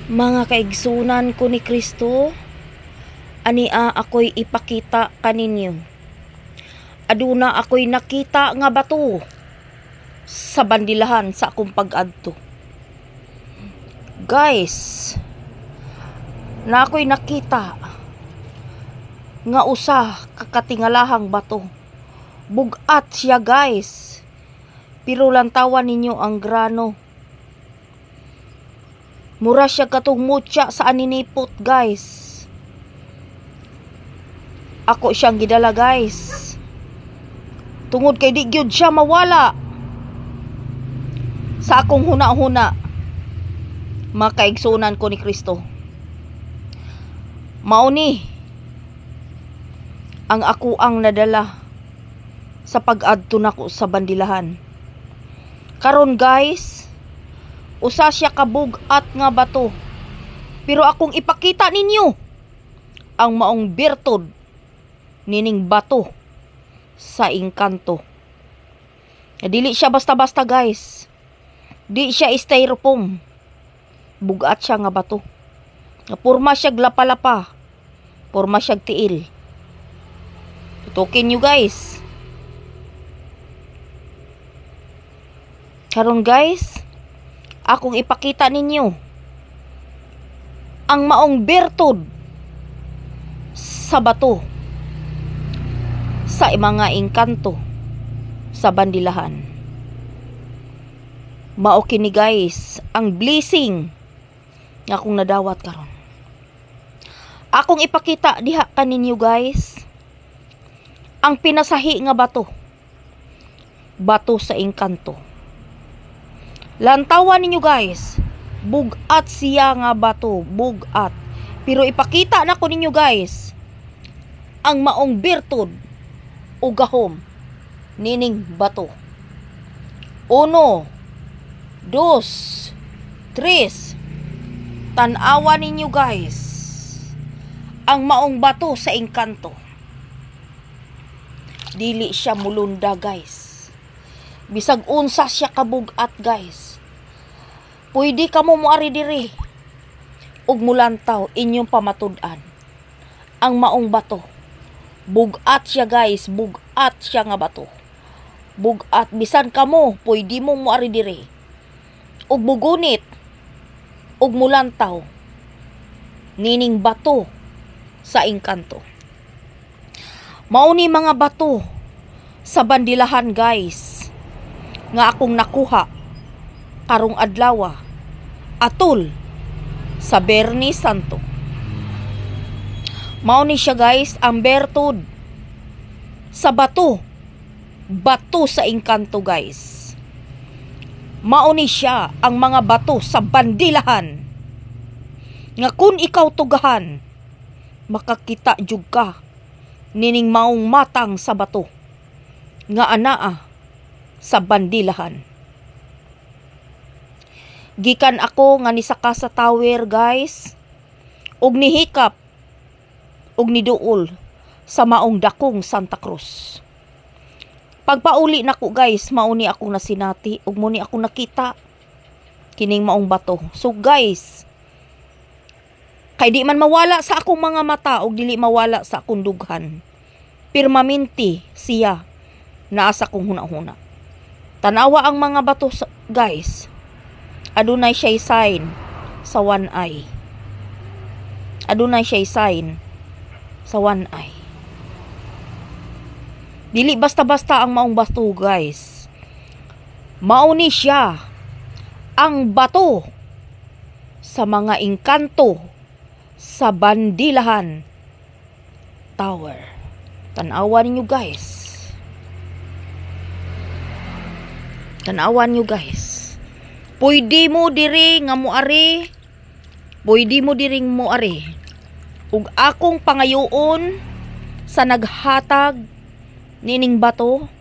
Mga kaigsunan ko ni Kristo, ania ako'y ipakita kaninyo. Aduna ako'y nakita nga bato sa bandilahan sa akong pag-adto. Guys, na ako'y nakita nga usa kakatingalahang bato. Bugat siya, guys. Pero lantawan ninyo ang grano. Mura siya katong mutya sa aninipot, guys. Ako siyang gidala, guys. Tungod kay di gyud siya mawala sa akong huna-huna. Makaigsunan ko ni Kristo. Mauni ang ako ang nadala sa pag-adto nako sa bandilahan. Karon, guys, usa siya kabugat nga bato. Pero akong ipakita ninyo ang maong birtud nining bato sa engkanto. Dili siya basta-basta, guys. Di siya styrofoam. Bugat siya nga bato. Purma siya lapa-lapa. Purma siya tiil. Tutukin nyo, guys. Karon, guys, akong ipakita ninyo ang maong birtud sa bato sa mga engkanto sa bandilahan. Mao kini, guys, ang blessing nga akong nadawat karon. Akong ipakita diha kaninyo, guys, ang pinasahi nga bato. Bato sa engkanto. Lantawan ninyo, guys. Bugat siya nga bato. Bugat. Pero ipakita na ko ninyo, guys, ang maong birtud o gahom nining bato. 1, 2, 3. Tanawa ninyo, guys, ang maong bato sa engkanto. Dili siya mulunda, guys. Bisag unsa siya kabugat, guys. Pwede ka mo muari diri ug mulantaw inyong pamatud-an ang maong bato. Bugat siya, guys. Bugat siya nga bato. Bugat. Bisan ka mo, pwede mo muari diri ug bugunit ug mulantaw nining bato sa engkanto. Mao ni mga bato sa bandilahan, guys, nga akong nakuha karong adlaw atol sa Biyernes Santo. Mao ni siya, guys, ang bertud sa bato. Bato sa engkanto, guys. Mao ni siya ang mga bato sa bandilahan nga kun ikaw tugahan, makakita jud ka nining maong matang sa bato nga anaa sa bandilahan. Gikan ako nga nisaka sa tower, guys, ug nihikap ug niduol sa maong dakong Santa Cruz. Pagpauli nako, guys, mauni ako nasinati ug muni ako nakita kining maong bato. So, guys, kay di man mawala sa akong mga mata ug dili mawala sa akong dughan, permanente siya naa sa akong huna-huna. Tanawa ang mga bato, guys. Adunay siya sign sa one eye. Adunay siya sign sa one eye. Dili basta-basta ang maong bato, guys. Mauni siya ang bato sa mga engkanto sa bandilahan tower. Tanawa ninyo, guys. Tanawa ninyo, guys. Pwede mo diri nga muari. Pwede mo diring muari. Ug akong pangayoon sa naghatag nining bato.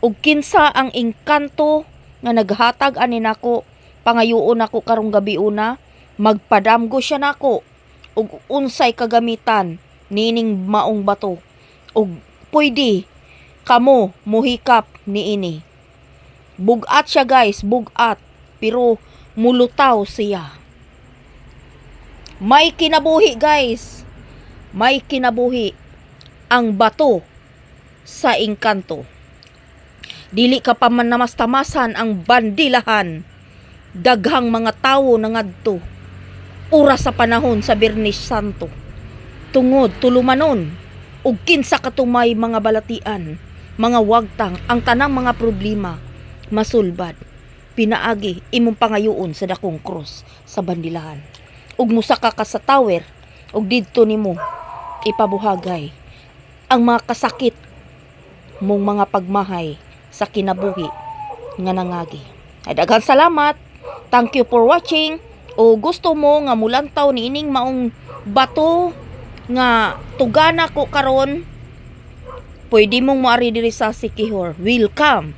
Ug kinsa ang engkanto nga naghatag ani nako, pangayoon ako karong gabi una. Magpadamgo siya nako. Ug unsay kagamitan nining maong bato. Ug pwede kamo muhikap niini. Bugat siya, guys. Bugat. Pero mulutaw siya. May kinabuhi guys. May kinabuhi ang bato sa engkanto. Dili ka pa man namastamasan ang bandilahan. Daghang mga tawo nangadto. Oras sa panahon sa Biyernes Santo. Tungod tulumanon ug kinsa katumay mga balatian, mga wagtang ang tanang mga problema masulbad. Pinaagi imong pangayoon sa dakong krus sa bandilahan. Ug musaka ka sa tower ug didto nimo ipabuhagay ang mga kasakit mong mga pagmahay sa kinabuhi nga nangagi. Ay daghang salamat. Thank you for watching. O gusto mo nga mulantaw ni ining maong bato nga tugana ko karon, pwede mong moari diri sa Siquijor. Welcome.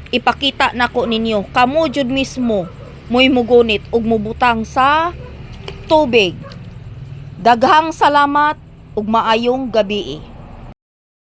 Ipakita nako ninyo kamo jud mismo moy mugunit ug mubutang sa tubig. Daghang salamat ug maayong gabi.